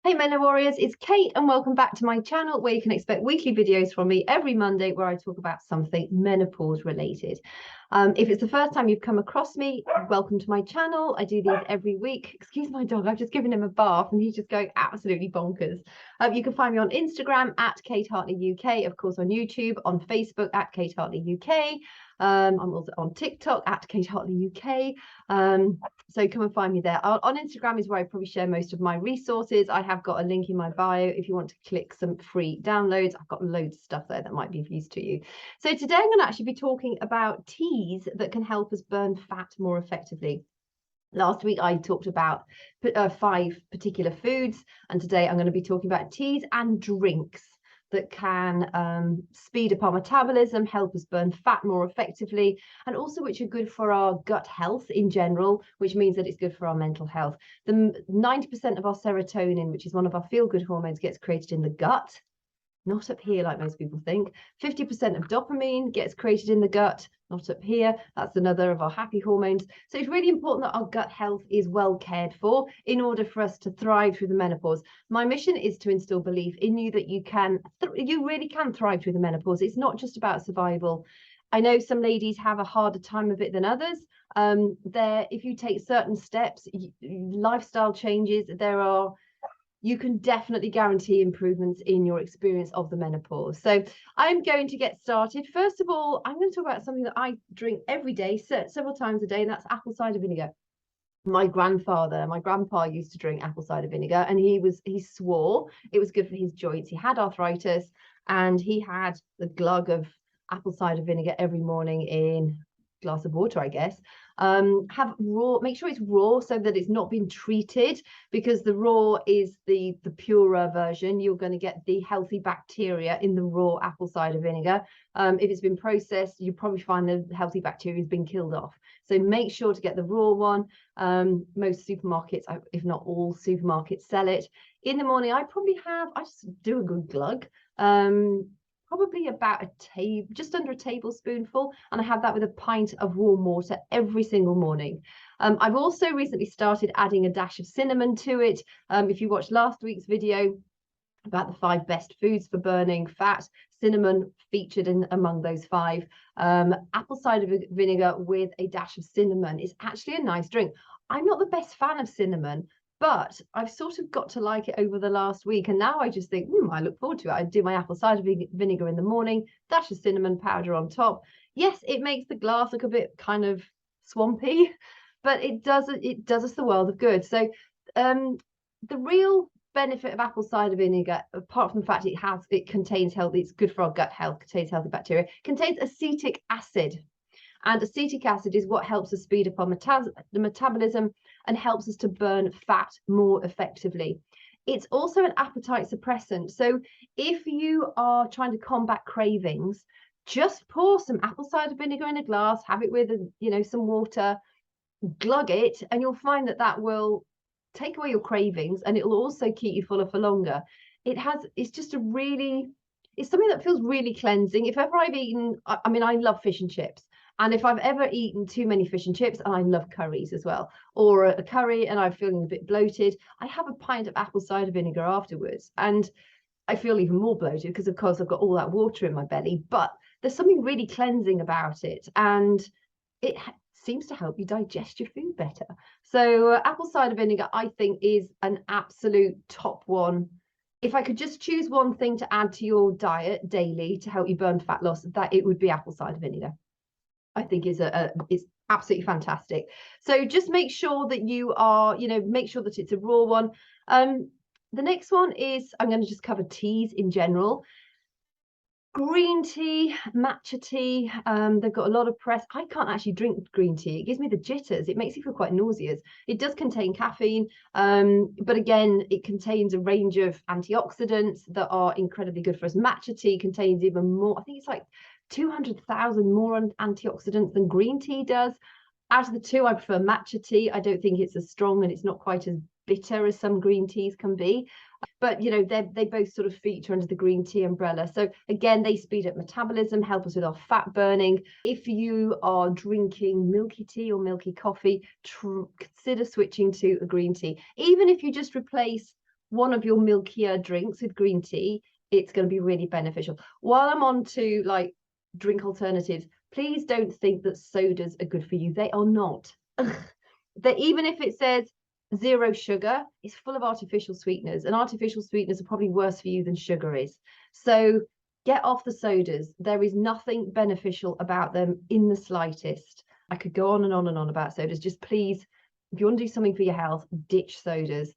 Hey Mena Warriors, it's Kate and welcome back to my channel where you can expect weekly videos from me every Monday where I talk about something menopause related. If it's the first time you've come across me, welcome to my channel. I do these every week. Excuse my dog, I've just given him a bath and he's just going absolutely bonkers. You can find me on Instagram at Kate Hartley UK, of course on YouTube, on Facebook at Kate Hartley UK. I'm also on TikTok at Kate Hartley UK. So come and find me there. On Instagram is where I probably share most of my resources. I have got a link in my bio if you want to click some free downloads. I've got loads of stuff there that might be of use to you. So today I'm going to actually be talking about teas that can help us burn fat more effectively. Last week I talked about 5 particular foods, and today I'm going to be talking about teas and drinks that can speed up our metabolism, help us burn fat more effectively, and also which are good for our gut health in general, which means that it's good for our mental health. The 90% of our serotonin, which is one of our feel-good hormones, gets created in the gut, not up here like most people think. 50% of dopamine gets created in the gut, not up here. That's another of our happy hormones. So it's really important that our gut health is well cared for in order for us to thrive through the menopause. My mission is to instill belief in you that you really can thrive through the menopause. It's not just about survival. I know some ladies have a harder time of it than others. If you take certain steps, lifestyle changes, you can definitely guarantee improvements in your experience of the menopause. So I'm going to get started. First of all, I'm going to talk about something that I drink every day, several times a day, and that's apple cider vinegar. My grandpa used to drink apple cider vinegar, and he swore it was good for his joints. He had arthritis, and he had the glug of apple cider vinegar every morning in a glass of water, I guess. Make sure it's raw so that it's not been treated, because the raw is the purer version. You're going to get the healthy bacteria in the raw apple cider vinegar. If it's been processed, you probably find the healthy bacteria has been killed off. So make sure to get the raw one. Most supermarkets, if not all supermarkets, sell it. In the morning, I just do a good glug. Probably about just under a tablespoonful, and I have that with a pint of warm water every single morning. I've also recently started adding a dash of cinnamon to it. If you watched last week's video about the 5 best foods for burning fat, cinnamon featured among those 5. Apple cider vinegar with a dash of cinnamon is actually a nice drink. I'm not the best fan of cinnamon, but I've sort of got to like it over the last week, and now I just think, I look forward to it. I do my apple cider vinegar in the morning, dash of cinnamon powder on top. Yes, it makes the glass look a bit kind of swampy, but it does us the world of good. So the real benefit of apple cider vinegar, apart from the fact it contains healthy, it's good for our gut health, contains healthy bacteria, contains acetic acid. And acetic acid is what helps us speed up our metabolism and helps us to burn fat more effectively. It's also an appetite suppressant. So if you are trying to combat cravings, just pour some apple cider vinegar in a glass, have it with some water, glug it, and you'll find that will take away your cravings, and it will also keep you fuller for longer. It's something that feels really cleansing. If ever I've eaten, I love fish and chips. And if I've ever eaten too many fish and chips, and I love curries as well, or a curry and I'm feeling a bit bloated, I have a pint of apple cider vinegar afterwards. And I feel even more bloated because, of course, I've got all that water in my belly. But there's something really cleansing about it. And it seems to help you digest your food better. So apple cider vinegar, I think, is an absolute top one. If I could just choose one thing to add to your diet daily to help you burn fat loss, that it would be apple cider vinegar. I think is absolutely fantastic. So just make sure that make sure that it's a raw one. The next one is, I'm going to just cover teas in general. Green tea, matcha tea, they've got a lot of press. I can't actually drink green tea. It gives me the jitters. It makes me feel quite nauseous. It does contain caffeine, but again, it contains a range of antioxidants that are incredibly good for us. Matcha tea contains even more. I think it's like 200,000 more antioxidants than green tea does. Out of the two, I prefer matcha tea. I don't think it's as strong and it's not quite as bitter as some green teas can be. But they both sort of feature under the green tea umbrella. So again, they speed up metabolism, help us with our fat burning. If you are drinking milky tea or milky coffee, consider switching to a green tea. Even if you just replace one of your milkier drinks with green tea, it's going to be really beneficial. While I'm on to like drink alternatives, please don't think that sodas are good for you. They are not. That even if it says 0 sugar, it's full of artificial sweeteners, and artificial sweeteners are probably worse for you than sugar is. So get off the sodas. There is nothing beneficial about them in the slightest. I could go on and on and on about sodas. Just please, if you want to do something for your health, ditch sodas.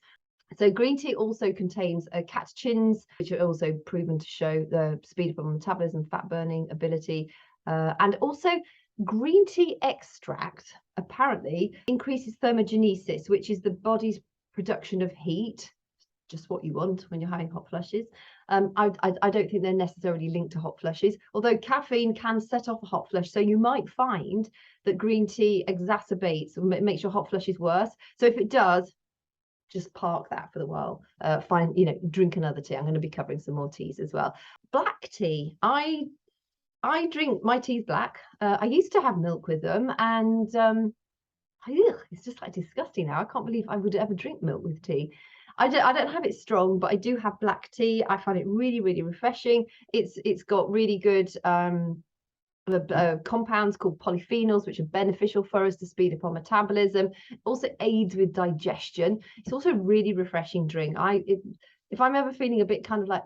So green tea also contains catechins, which are also proven to show the speed of metabolism, fat burning ability, and also green tea extract apparently increases thermogenesis, which is the body's production of heat. Just what you want when you're having hot flushes. I don't think they're necessarily linked to hot flushes, although caffeine can set off a hot flush. So you might find that green tea exacerbates or makes your hot flushes worse. So if it does, just park that for the while. Drink another tea. I'm going to be covering some more teas as well. Black tea. I drink my teas black. I used to have milk with them, and it's just like disgusting now. I can't believe I would ever drink milk with tea. I don't have it strong, but I do have black tea. I find it really, really refreshing. It's got really good compounds called polyphenols, which are beneficial for us to speed up our metabolism. It also aids with digestion. It's also a really refreshing drink. If I'm ever feeling a bit kind of like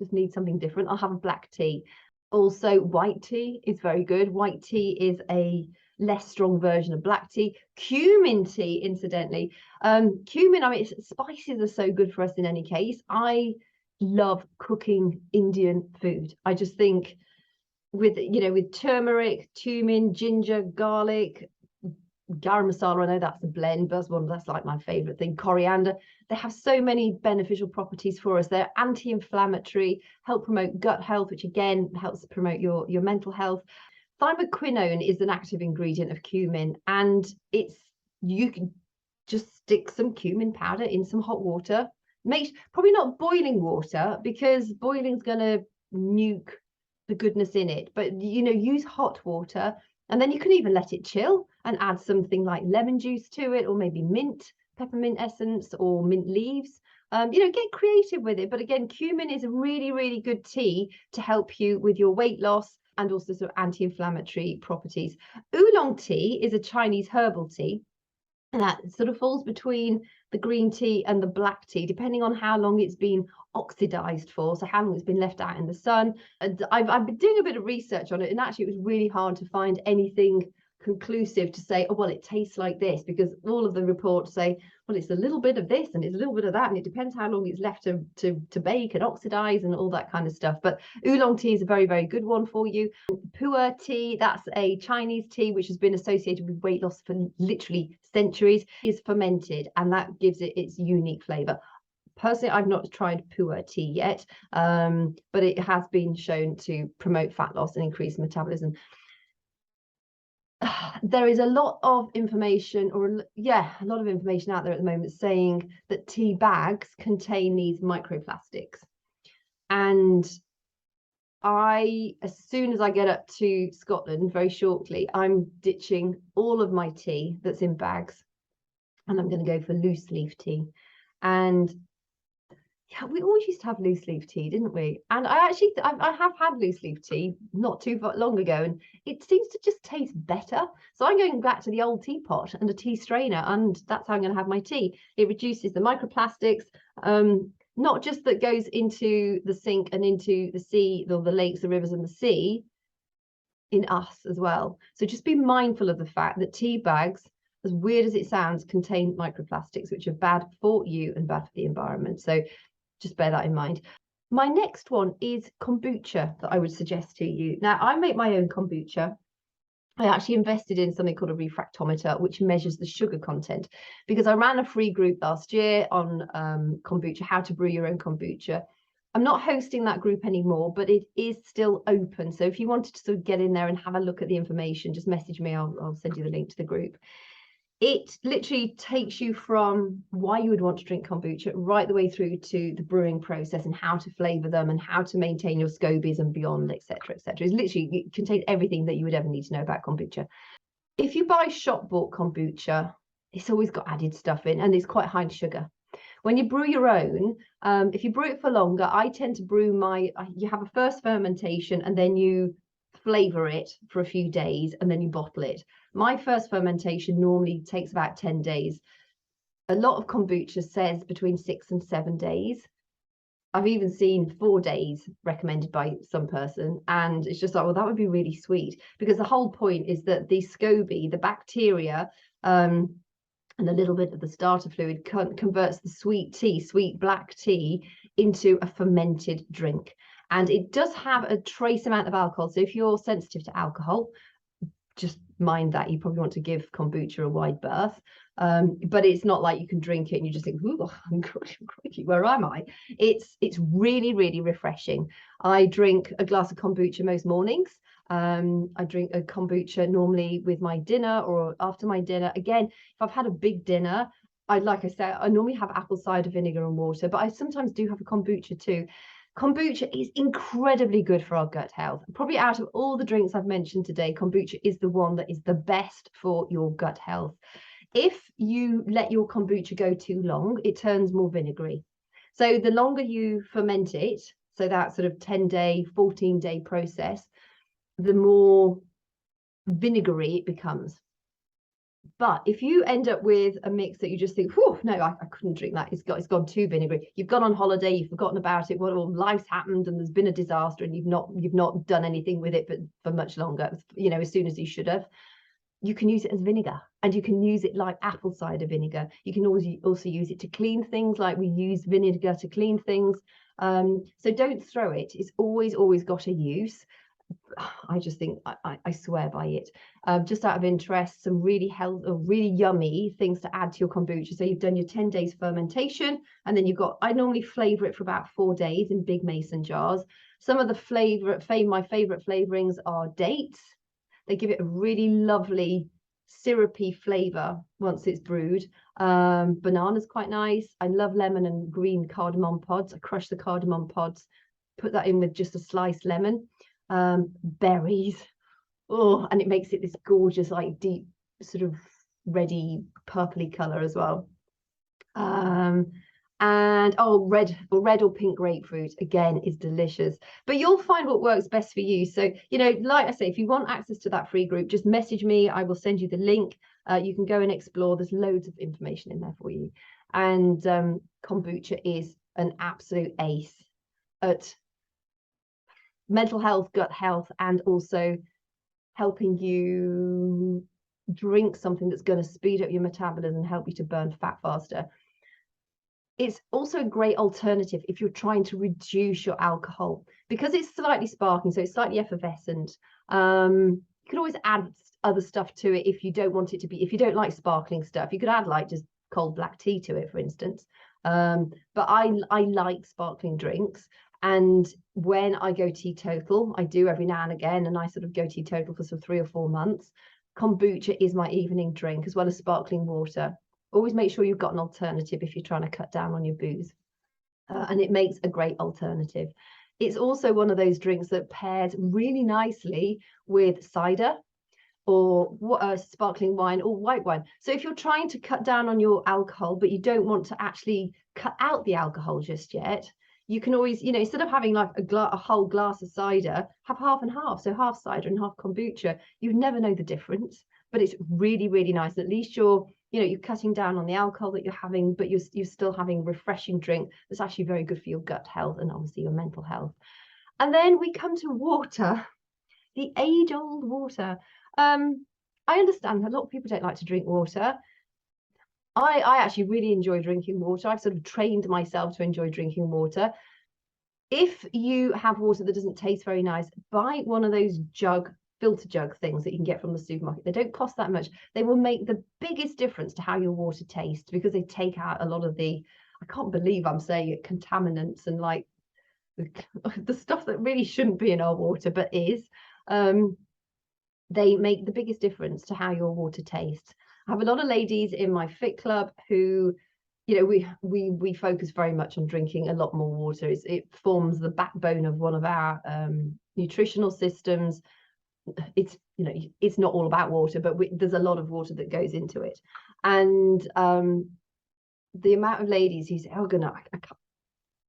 just need something different, I'll have a black tea. Also, white tea is very good. White tea is a less strong version of black tea. Cumin tea, incidentally. Cumin, I mean, spices are so good for us in any case. I love cooking Indian food. I just think with turmeric, cumin, ginger, garlic, garam masala, I know that's a blend, but that's like my favorite thing. Coriander, they have so many beneficial properties for us. They're anti-inflammatory, help promote gut health, which again helps promote your mental health. Thymoquinone is an active ingredient of cumin, and you can just stick some cumin powder in some hot water. Probably not boiling water, because boiling's going to nuke the goodness in it, but use hot water, and then you can even let it chill and add something like lemon juice to it, or maybe peppermint essence, or mint leaves. Get creative with it. But again, cumin is a really, really good tea to help you with your weight loss and also sort of anti-inflammatory properties. Oolong tea is a Chinese herbal tea that sort of falls between the green tea and the black tea, depending on how long it's been oxidized for, so how long it's been left out in the sun. And I've been doing a bit of research on it, and actually it was really hard to find anything conclusive to say, oh well, it tastes like this, because all of the reports say, well, it's a little bit of this and it's a little bit of that, and it depends how long it's left to bake and oxidize and all that kind of stuff. But oolong tea is a very, very good one for you. Pu'er tea, that's a Chinese tea which has been associated with weight loss for literally centuries, is fermented, and that gives it its unique flavor. Personally, I've not tried pu'er tea yet, but it has been shown to promote fat loss and increase metabolism. There is a lot of information, a lot of information out there at the moment saying that tea bags contain these microplastics. And as soon as I get up to Scotland very shortly, I'm ditching all of my tea that's in bags, and I'm going to go for loose leaf tea. And yeah, we always used to have loose leaf tea, didn't we? And I have had loose leaf tea not too long ago, and it seems to just taste better. So I'm going back to the old teapot and a tea strainer, and that's how I'm going to have my tea. It reduces the microplastics, not just that goes into the sink and into the sea, the lakes, the rivers, and the sea, in us as well. So just be mindful of the fact that tea bags, as weird as it sounds, contain microplastics, which are bad for you and bad for the environment. So just bear that in mind. My next one is kombucha that I would suggest to you. Now, I make my own kombucha. I actually invested in something called a refractometer, which measures the sugar content, because I ran a free group last year on kombucha, how to brew your own kombucha. I'm not hosting that group anymore, but it is still open. So if you wanted to sort of get in there and have a look at the information, just message me. I'll send you the link to the group. It literally takes you from why you would want to drink kombucha right the way through to the brewing process and how to flavor them and how to maintain your scobies and beyond, etc., etc. It contains everything that you would ever need to know about kombucha. If you buy shop bought kombucha, it's always got added stuff in, and it's quite high in sugar. When you brew your own, if you brew it for longer, I tend to brew you have a first fermentation and then you flavor it for a few days and then you bottle it. My first fermentation normally takes about 10 days. A lot of kombucha says between 6 and 7 days. I've even seen 4 days recommended by some person, and it's just like, well, that would be really sweet, because the whole point is that the SCOBY, the bacteria, and a little bit of the starter fluid converts the sweet black tea into a fermented drink. And it does have a trace amount of alcohol. So if you're sensitive to alcohol, just mind that. You probably want to give kombucha a wide berth. But it's not like you can drink it and you just think, ooh, I'm crikey, where am I? It's really, really refreshing. I drink a glass of kombucha most mornings. I drink a kombucha normally with my dinner or after my dinner. Again, if I've had a big dinner, like I said, I normally have apple cider vinegar and water, but I sometimes do have a kombucha too. Kombucha is incredibly good for our gut health. Probably out of all the drinks I've mentioned today, kombucha is the one that is the best for your gut health. If you let your kombucha go too long, it turns more vinegary. So the longer you ferment it, so that sort of 10-day, 14-day process, the more vinegary it becomes. But if you end up with a mix that you just think, whew, no, I couldn't drink that. It's gone too vinegary. You've gone on holiday, you've forgotten about it. Well, life's happened and there's been a disaster and you've not done anything with it for much longer, as soon as you should have. You can use it as vinegar, and you can use it like apple cider vinegar. You can also use it to clean things, like we use vinegar to clean things. So don't throw it. It's always got a use. I just think I swear by it. Just out of interest, some really really yummy things to add to your kombucha. So you've done your 10 days fermentation, and then I normally flavor it for about 4 days in big mason jars. Some of my favorite flavorings are dates. They give it a really lovely syrupy flavor once it's brewed. Banana's quite nice. I love lemon and green cardamom pods. I crush the cardamom pods, put that in with just a sliced lemon. Berries, and it makes it this gorgeous, like deep sort of reddy purpley color as well. And red or pink grapefruit again is delicious. But you'll find what works best for you. So like I say, if you want access to that free group, just message me. I will send you the link. You can go and explore. There's loads of information in there for you. And kombucha is an absolute ace at mental health, gut health, and also helping you drink something that's going to speed up your metabolism and help you to burn fat faster. It's also a great alternative if you're trying to reduce your alcohol, because it's slightly sparkling, so it's slightly effervescent. You can always add other stuff to it if you don't want it to be, if you don't like sparkling stuff, you could add like just cold black tea to it, for instance. But I like sparkling drinks. And when I go teetotal, I do every now and again, and I sort of go teetotal for some 3 or 4 months. Kombucha is my evening drink, as well as sparkling water. Always make sure you've got an alternative if you're trying to cut down on your booze. And it makes a great alternative. It's also one of those drinks that pairs really nicely with cider or sparkling wine or white wine. So if you're trying to cut down on your alcohol, but you don't want to actually cut out the alcohol just yet, you can always, instead of having like a whole glass of cider, have half and half. So half cider and half kombucha. You'd never know the difference, but it's really, really nice. At least you're cutting down on the alcohol that you're having, but you're still having a refreshing drink that's actually very good for your gut health and obviously your mental health. And then we come to water, the age-old water. I understand a lot of people don't like to drink water. I actually really enjoy drinking water. I've sort of trained myself to enjoy drinking water. If you have water that doesn't taste very nice, buy one of those filter jug things that you can get from the supermarket. They don't cost that much. They will make the biggest difference to how your water tastes, because they take out a lot of the, I can't believe I'm saying it, contaminants and like the stuff that really shouldn't be in our water but is. They make the biggest difference to how your water tastes. I have a lot of ladies in my fit club who, we focus very much on drinking a lot more water. It forms the backbone of one of our nutritional systems. It's not all about water, but there's a lot of water that goes into it. And the amount of ladies who say, oh,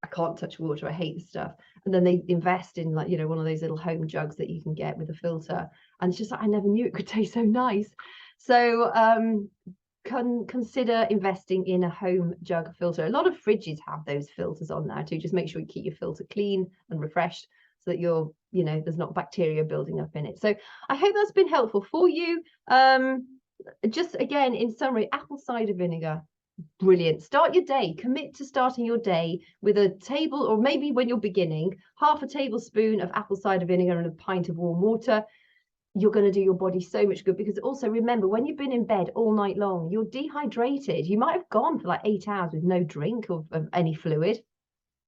I can't touch water, I hate this stuff. And then they invest in, like, you know, one of those little home jugs that you can get with a filter. And it's just like, I never knew it could taste so nice. So consider investing in a home jug filter. A lot of fridges have those filters on now too. Just make sure you keep your filter clean and refreshed so that you're, you know, there's not bacteria building up in it. So I hope that's been helpful for you. Just again, in summary, apple cider vinegar, brilliant. Start your day, commit to starting your day with a table, or maybe when you're beginning, half a tablespoon of apple cider vinegar and a pint of warm water. You're going to do your body so much good, because also remember, when you've been in bed all night long, you're dehydrated. You might have gone for like 8 hours with no drink of any fluid.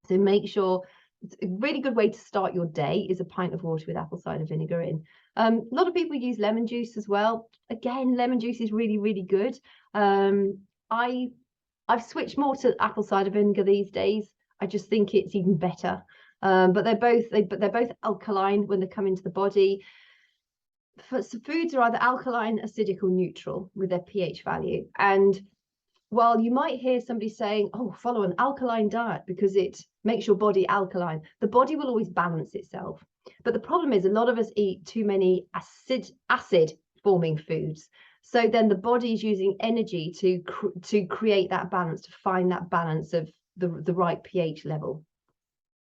So make sure, it's a really good way to start your day is a pint of water with apple cider vinegar in. A lot of people use lemon juice as well. Again, lemon juice is really, really good. I've switched more to apple cider vinegar these days. I just think it's even better. But they're both alkaline when they come into the body. So foods are either alkaline, acidic, or neutral with their pH value. And while you might hear somebody saying, oh, follow an alkaline diet because it makes your body alkaline, the body will always balance itself. But the problem is a lot of us eat too many acid forming foods. So then the body is using energy to create that balance, to find that balance of the right pH level.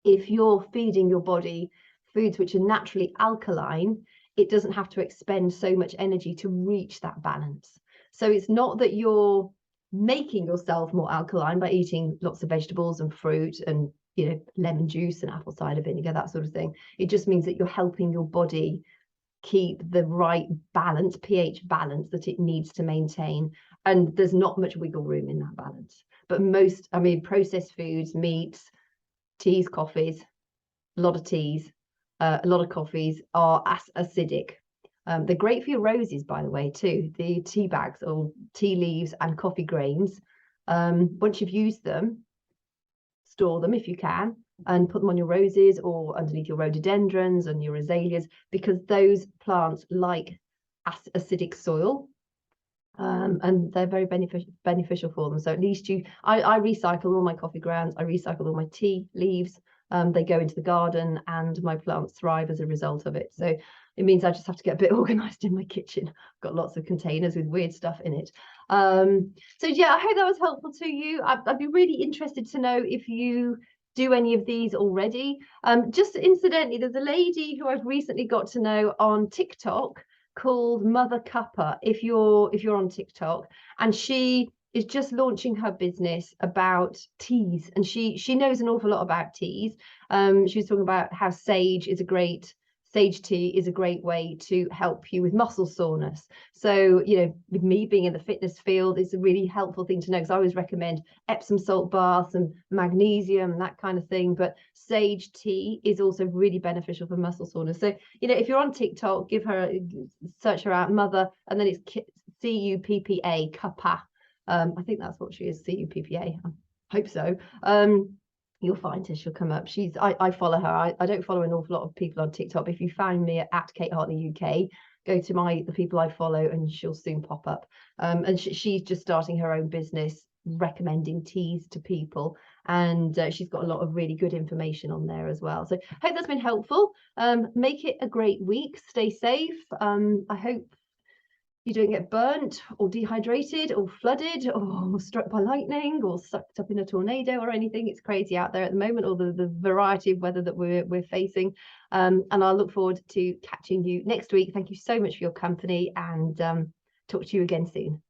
If you're feeding your body foods which are naturally alkaline, it doesn't have to expend so much energy to reach that balance. So it's not that you're making yourself more alkaline by eating lots of vegetables and fruit and, you know, lemon juice and apple cider vinegar, that sort of thing. It just means that you're helping your body keep the right balance, pH balance that it needs to maintain. And there's not much wiggle room in that balance. But most, I mean, processed foods, meats, teas, coffees, a lot of teas, a lot of coffees are acidic. They're great for your roses, by the way, too. The tea bags or tea leaves and coffee grains. Once you've used them, store them if you can, and put them on your roses or underneath your rhododendrons and your azaleas, because those plants like acidic soil. And they're very beneficial for them. So at least I recycle all my coffee grounds, I recycle all my tea leaves. They go into the garden and my plants thrive as a result of it. So it means I just have to get a bit organized in my kitchen. I've got lots of containers with weird stuff in it. So yeah, I hope that was helpful to you. I'd be really interested to know if you do any of these already. Just incidentally, there's a lady who I've recently got to know on TikTok called Mother Cuppa, if you're on TikTok, and she is just launching her business about teas, and she knows an awful lot about teas. She was talking about how sage tea is a great way to help you with muscle soreness. So, you know, with me being in the fitness field, it's a really helpful thing to know, because I always recommend Epsom salt baths and magnesium and that kind of thing. But sage tea is also really beneficial for muscle soreness. So, you know, if you're on TikTok, search her out, Mother, and then it's Cuppa, Cuppa. I think that's what she is, Cuppa. I hope so. You'll find her, she'll come up. I follow her. I don't follow an awful lot of people on TikTok, but if you find me at Kate Hartley UK, go to the people I follow and she'll soon pop up. And she's just starting her own business recommending teas to people, and she's got a lot of really good information on there as well. So I hope that's been helpful. Make it a great week, stay safe. I hope you don't get burnt or dehydrated or flooded or struck by lightning or sucked up in a tornado or anything. It's crazy out there at the moment, or the variety of weather that we're facing. And I'll look forward to catching you next week. Thank you so much for your company, and talk to you again soon.